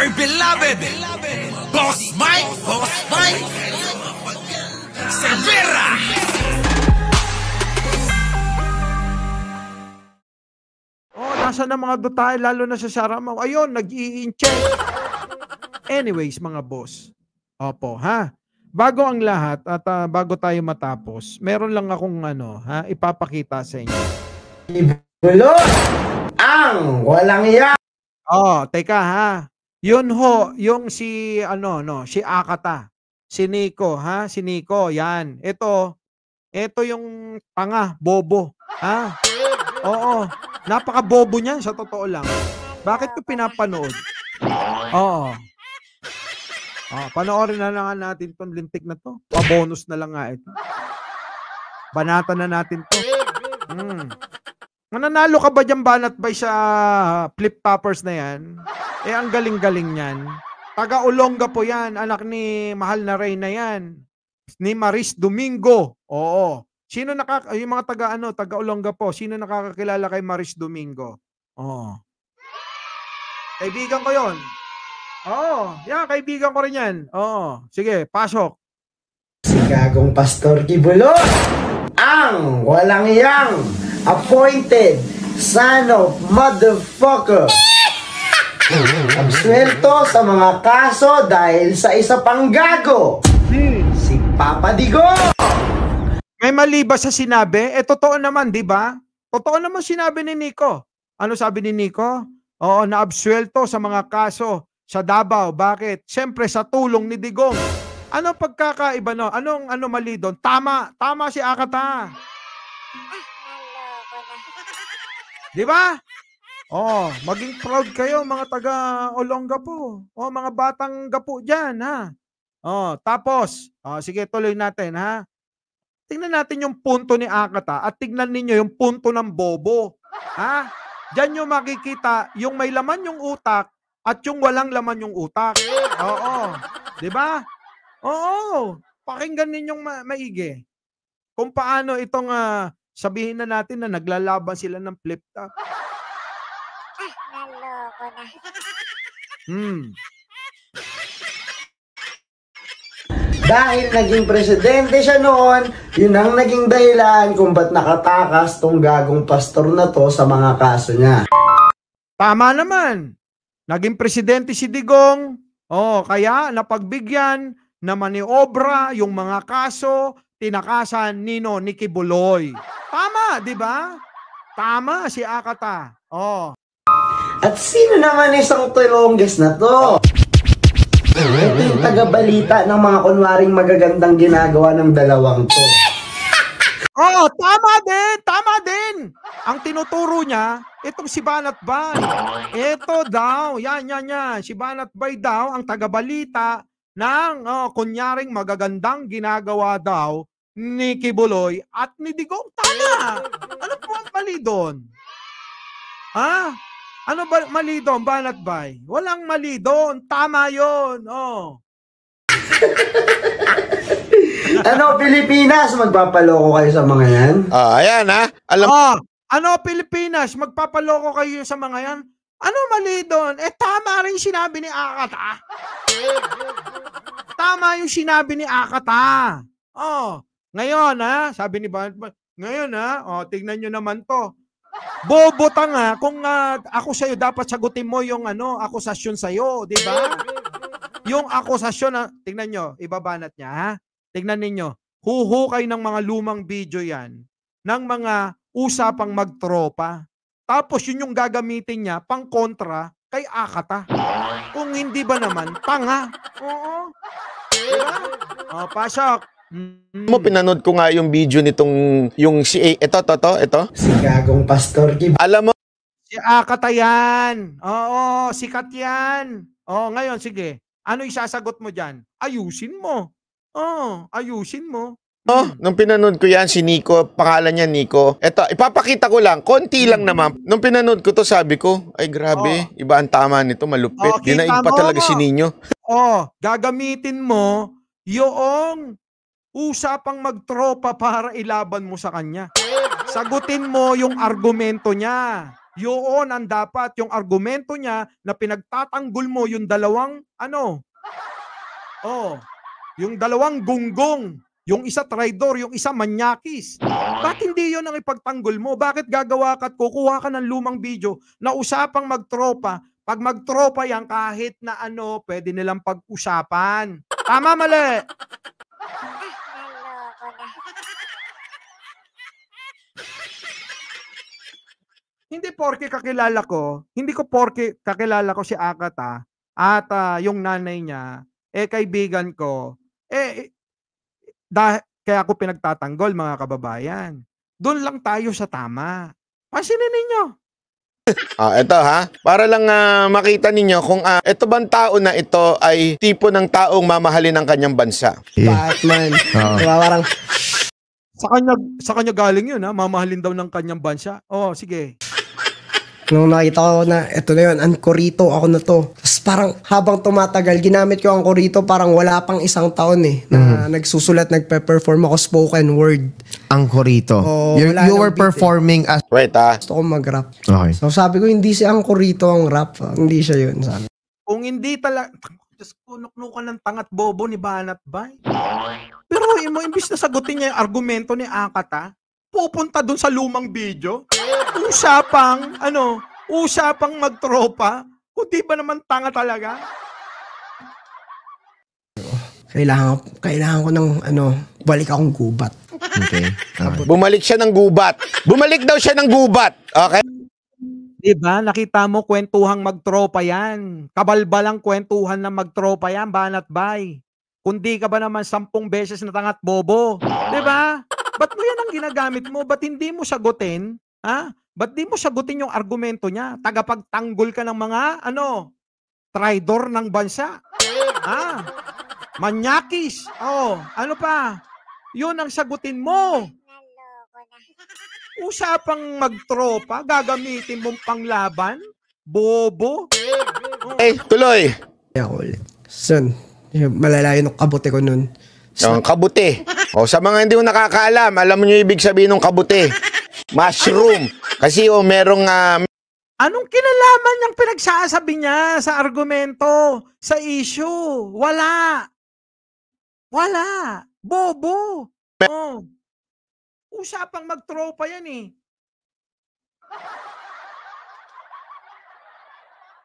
my beloved Boss Mike Cervera. Oh, nasa na mga dutay, lalo na sa Saramaw. Ayun, nag-i-incheck. Anyways, mga boss. Opo, ha? Bago ang lahat at bago tayo matapos, meron lang akong ipapakita sa inyo. Bulot ang walang iya. Oh, teka ha. Yun ho, yung si si Akata. Si Nico, ha? Si Nico, yan. Ito yung tanga, bobo, ha? Oo. Napaka-bobo niyan sa totoo lang. Bakit ko pinapanood? Oo. Panoorin na lang natin tong lintik na to. Pa-bonus na lang nga ito. Banatan na natin to. Mananalo ka ba dyan, Banat Bay, sa flip toppers na yan? Ang galing-galing yan. Taga-Olonga po yan. Anak ni Mahal na Reyna yan. Ni Maris Domingo. Oo. Sino yung mga taga-Olonga po, sino nakakakilala kay Maris Domingo? Oo. Kaibigan ko yon. Oo. Yan, kaibigan ko rin yan. Oo. Sige, pasok. Si Gagong Pastor Kibulot ang walang iyang appointed son of motherfucker. Absuelto sa mga kaso dahil sa isa pang gago. Si Papa Digong. May mali ba sa sinabi? Totoo naman, di ba? Totoo naman sinabi ni Nico. Ano sabi ni Nico? Oo, naabsuelto sa mga kaso sa Davao. Bakit? Siyempre sa tulong ni Digong. Ano pagkakaiba no? Anong mali doon? Tama si Akata. Di ba? Oh, maging proud kayo mga taga Olonga po. Oh, mga batang gapo diyan, ha. Oh, tapos, sige, tuloy natin, ha. Tingnan natin yung punto ni Akata at tingnan ninyo yung punto ng bobo. Ha? Diyan nyo makikita yung may laman yung utak at yung walang laman yung utak. Oo. Di ba? Oo. Pakinggan ninyong maigi. Kung paano itong sabihin na natin na naglalaban sila ng flip top. Naloko na. Dahil naging presidente siya noon, yun ang naging dahilan kung ba't nakatakas tong gagong pastor na to sa mga kaso niya. Tama naman. Naging presidente si Digong. Kaya napagbigyan na maniobra yung mga kaso, tinakasan nino ni Kibuloy. Tama, di ba? Tama si Akata. At sino naman isang tulongges na to? Ito yung taga-balita ng mga kunwaring magagandang ginagawa ng dalawang to. Tama din. Ang tinuturo niya, itong si Banat Bay. Ito daw, yan. Si Banat Bay daw, ang taga-balita ng kunyaring magagandang ginagawa daw ni Kibuloy at ni Digong. Tama! Ano po ang mali doon? Ha? Ano ba mali doon, Banat Bay? Walang mali doon. Tama yun. Ano, Pilipinas? Magpapaloko kayo sa mga yan? Ayan ha. Ano, Pilipinas? Magpapaloko kayo sa mga yan? Ano mali doon? Tama rin sinabi ni Akata. Tama yung sinabi ni Akata. Ngayon sabi ni Banat Bay, ngayon tignan nyo naman to. Bobo tanga, kung ako sa'yo, dapat sagutin mo yung akusasyon sa'yo, di ba? Yung akusasyon, tingnan nyo, ibabanat niya, ha? Tingnan ninyo, huhukay ng mga lumang video yan, ng mga usapang magtropa. Tapos yun yung gagamitin niya, pang kontra kay Akata. Kung hindi ba naman, tanga. Oo. Diba? Pasok. Mo pinanood ko nga yung video nitong yung si ito. Si Gagong Pastor Kib. Alam mo si Akata yan. Oo, sikat yan. Ngayon sige. Ano isasagot mo diyan? Ayusin mo. Ayusin mo. nung pinanood ko yan si Nico, pangalan niya Nico. Ito, ipapakita ko lang, konti lang naman. Nung pinanood ko to, sabi ko, ay grabe, iba ang tama nito, malupit. Dinaig pa talaga si Nino. Gagamitin mo yung usapang magtropa para ilaban mo sa kanya. Sagutin mo yung argumento niya. Yun ang dapat, yung argumento niya na pinagtatanggol mo yung dalawang, yung dalawang gunggong. Yung isa traidor, yung isa manyakis. Bakit hindi yun ang ipagtanggol mo? Bakit gagawa ka at kukuha ka ng lumang video na usapang magtropa? Pag magtropa yan, kahit na pwede nilang pag-usapan. Tama, mali? Hindi porke kakilala ko, hindi ko porke kakilala ko si Akata at yung nanay niya, kaibigan ko, kaya ako pinagtatanggol, mga kababayan. Doon lang tayo sa tama. Pansinin ninyo. Ito ha, para lang makita ninyo kung ito bang tao na ito ay tipo ng taong mamahalin ng kanyang bansa. Batman. Diba, parang, Sa kanya galing yun, mamahalin daw ng kanyang bansa. Sige. nung nakita ko na eto na yun, Ancorito, ako na to. Tapos parang habang tumatagal, ginamit ko ang Ancorito, parang wala pang isang taon na nagsusulat, nagpe-perform ako spoken word. Ancorito. Wala You nang were beat, performing as... Wait Gusto ko mag-rap. Okay. So sabi ko, hindi si Ancorito ang rap. Hindi siya yun. Sabi. Kung hindi talaga, Diyos ko, nuknukan ng tangat bobo ni Banat Bay. Pero imbis na sagutin niya yung argumento ni Akata, pupunta dun sa lumang video, usapang magtropa, kundi ba naman tanga talaga? Kailangan ko ng balik akong gubat. Okay. Bumalik siya ng gubat. Bumalik daw siya ng gubat. Okay? Diba? Nakita mo, kwentuhang magtropa yan. Kabalbalang kwentuhan na magtropa yan, Banat Bay. Kundi ka ba naman 10 beses na tangat bobo? Diba? Ba't mo yan ang ginagamit mo? Ba't hindi mo sagutin? Ba't di mo sagutin yung argumento niya? Tagapagtanggol ka ng mga, traidor ng bansa. Manyakis. Ano pa? Yun ang sagutin mo. Usapang magtropa, gagamitin mong panglaban? Bobo? Tuloy. Kaya ako ulit. Son, malalayo ng kabote ko nun. Yung kabuti. Sa mga hindi mo nakakaalam, alam niyo ibig sabihin ng kabuti. Mushroom. Kasi merong... Anong kinalaman niyang pinagsasabi niya sa argumento, sa issue? Wala. Bobo. Usapang magtropa yan eh.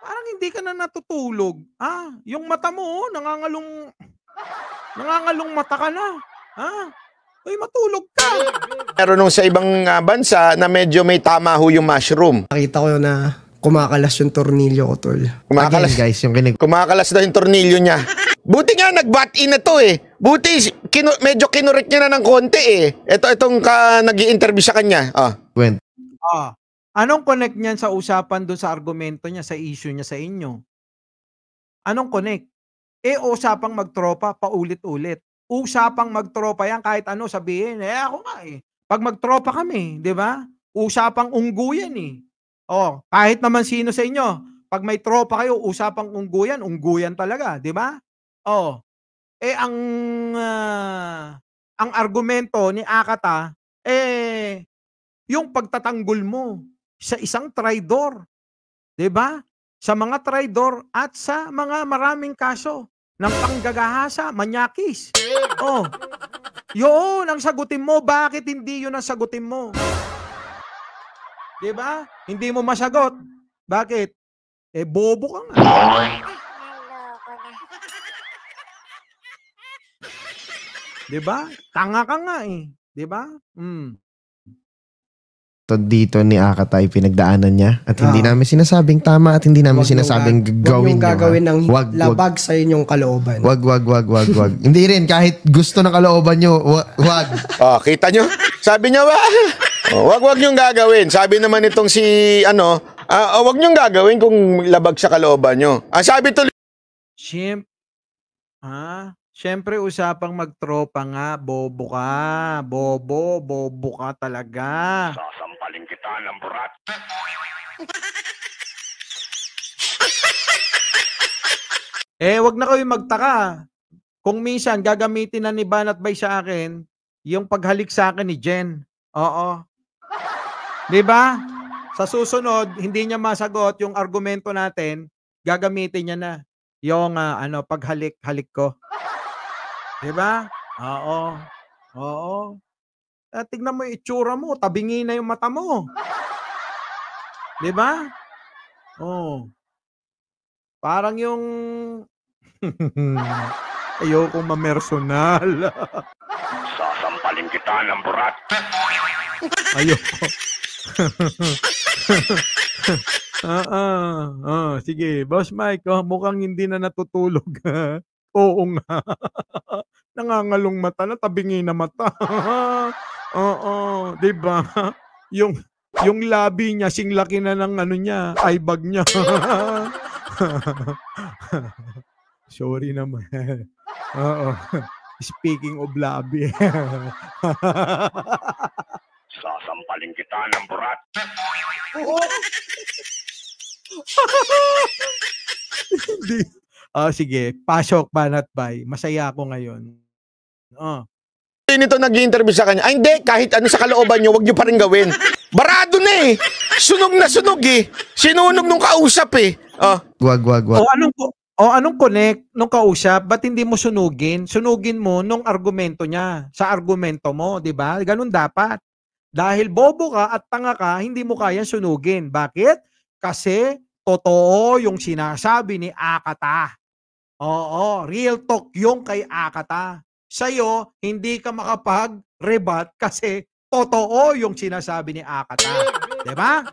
Parang hindi ka na natutulog. Yung mata mo, nangangalong mata ka na. Matulog ka. Pero nung sa ibang bansa na medyo may tama ho yung mushroom. Nakita ko na kumakalas yung tornilyo ko, tol. Kumakalas, Again, guys, yung kumakalas daw yung tornilyo niya. Buti nga nag-butt-in na to eh. Buti medyo kinurek niya na ng konti eh. Itong nag-i-interview sa kanya. Went. Anong connect niyan sa usapan doon sa argumento niya, sa issue niya sa inyo? Anong connect? Usapang magtropa, paulit-ulit. Usapang magtropa yan, kahit ano sabihin. Ako nga eh. Pag magtropa kami, di ba? Usapang ungguyan eh. Kahit naman sino sa inyo, pag may tropa kayo, usapang ungguyan talaga, di ba? Ang argumento ni Akata, yung pagtatanggol mo sa isang traidor, di ba? Sa mga traidor at sa mga maraming kaso ng panggagahasa, manyakis. Yun ang sagutin mo. Bakit hindi yun ang sagutin mo? Di ba? Hindi mo masagot. Bakit? Bobo ka nga. Di ba? Tanga ka nga eh. Di ba? Dito ni Akata ay pinagdaanan niya at hindi namin sinasabing tama at hindi namin sinasabing gawin niyo. Huwag gagawin ng Wag. labag sa inyong kalooban. Wag. Hindi rin, kahit gusto ng kalooban nyo, wag. Kita nyo? Sabi niya ba? Wag niyong gagawin. Sabi naman itong si, wag niyong gagawin kung labag sa kalooban nyo. Sabi tuloy. Siyempre, usapang magtropa nga, bobo ka. Bobo ka talaga. Sasampalin kita ng burat. Wag na kayo magtaka. Kung minsan, gagamitin na ni Banat Bay sa akin, yung paghalik sa akin ni Jen. Oo. Di ba? Sa susunod, hindi niya masagot yung argumento natin, gagamitin niya na yung paghalik-halik ko. 'Di ba? Oo. Oo. Tignan mo yung itsura mo, tabingi na yung mata mo. 'Di ba? Oh. Parang yung ayokong mamersonal. Sasampalin kita ng burat. Ayoko. Sige, Boss Mike, mukhang hindi na natutulog. Oo nga. Nangangalong mata na, tabingi na mata. Oo, 'di ba? Yung labi niya sing laki na ng niya, eye bag niya. Sorry naman. Oo. Speaking of labi. Sasampalin kita ng burat. Hindi. Sige, pasok Banat Bay. Masaya ako ngayon. Nito nag-i-interview sa kanya, ay hindi, kahit ano sa kalooban nyo, wag nyo pa rin gawin. Barado na eh. Sunog na sunog eh. Sinunog nung kausap eh. Wag. Anong connect nung kausap? Ba't hindi mo sunugin? Sunugin mo nung argumento niya. Sa argumento mo, di ba? Ganun dapat. Dahil bobo ka at tanga ka, hindi mo kaya sunugin. Bakit? Kasi totoo yung sinasabi ni Akata. Oo, real talk yung kay Akata. Sa'yo, hindi ka makapag-rebut kasi totoo yung sinasabi ni Akata. Diba?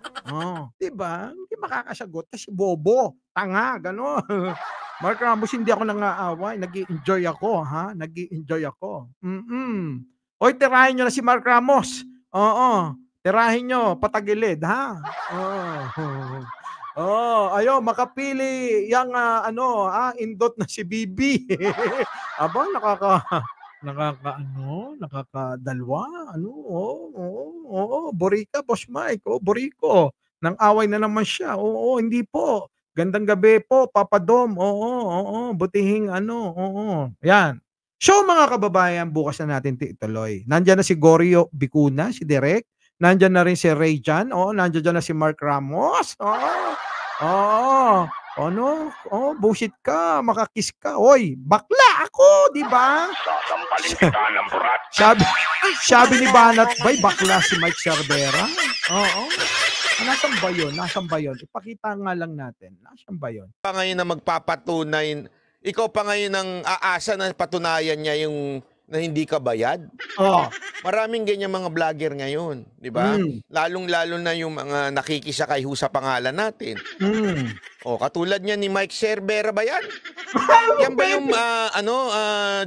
Diba? Hindi makakasagot kasi bobo, tanga, gano'n. Mark Ramos, hindi ako nangaaway. Nag-i-enjoy ako, ha? Nag-i-enjoy ako. Oy, tirahin nyo na si Mark Ramos. Oo, tirahin nyo, patagilid, ha? Ayo, makapili yung indot na si Bibi. Aba, nakakadalwa. Borika, Boss Mike. Boriko. Nang away na naman siya. Hindi po. Gandang gabi po, Papa Dom. Butihing Yan. So, mga kababayan, bukas na natin ituloy. Nandiyan na si Gorio Bicuna, si Direk. Nandiyan na rin si Ray Jan. Nandiyan na si Mark Ramos. Bullshit ka, makakiss ka. Oy, bakla ako, di ba? Sasampalin kita ng burat. Sabi ni Banat Bay, bakla si Mike Cervera. Nasaan ba yun? Ipakita nga lang natin. Nasaan ba yun? Pa ngayon na magpapatunay, ikaw pa ngayon ang aasa na patunayan niya yung na hindi ka bayad. Maraming ganyan mga vlogger ngayon, di ba? Lalong-lalo na yung mga nakikisakay sa pangalan natin. Katulad niya ni Mike Cervera ba yan? Yan ba yung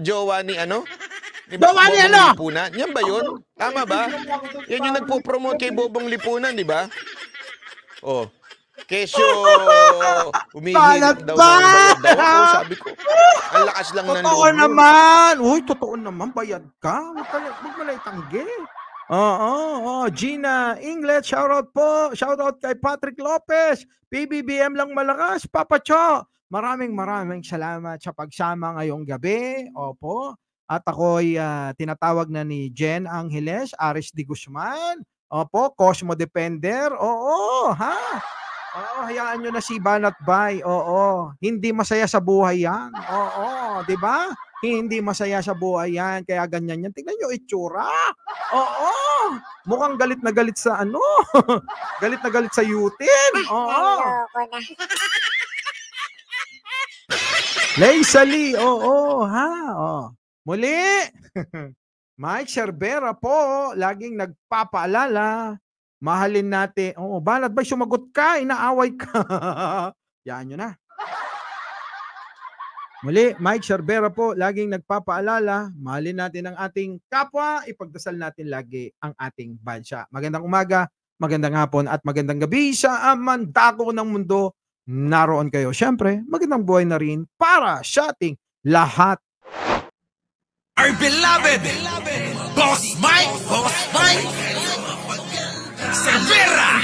jowa ni Diba? Jowa ni Lipunan? Yan ba yun? Tama ba? Yan yung nagpo-promote kay Bobong Lipunan, di ba? Kesyo, umihilip daw ng bayad. Sabi ko, ang lakas lang ng loob. Totoo naman. Uy, totoo naman. Bayad ka. Huwag mo lang itanggi. Gina Inglet, shoutout po. Shoutout kay Patrick Lopez. PBBM lang malakas. Papa Cho. Maraming salamat sa pagsama ngayong gabi. Opo. At ako'y tinatawag na ni Jen Angeles, Aris D. Guzman. Opo, Cosmo Depender. Hayaan nyo na si Banat Bay. Hindi masaya sa buhay yan. Di ba? Hindi masaya sa buhay yan. Kaya ganyan yan. Tingnan nyo itsura. Mukhang galit na galit sa galit na galit sa Yutin. Leisa Lee. Muli. Mike Cervera po. Laging nagpapaalala. Mahalin natin. Banat Bay, sumagot ka. Inaaway ka. Yan nyo na. Muli, Mike Cervera po, laging nagpapaalala. Mahalin natin ang ating kapwa. Ipagdasal natin lagi ang ating bansa. Magandang umaga, magandang hapon, at magandang gabi sa mandako ng mundo. Naroon kayo. Siyempre, magandang buhay na rin para sa ating lahat. Our beloved Boss Mike Cervera.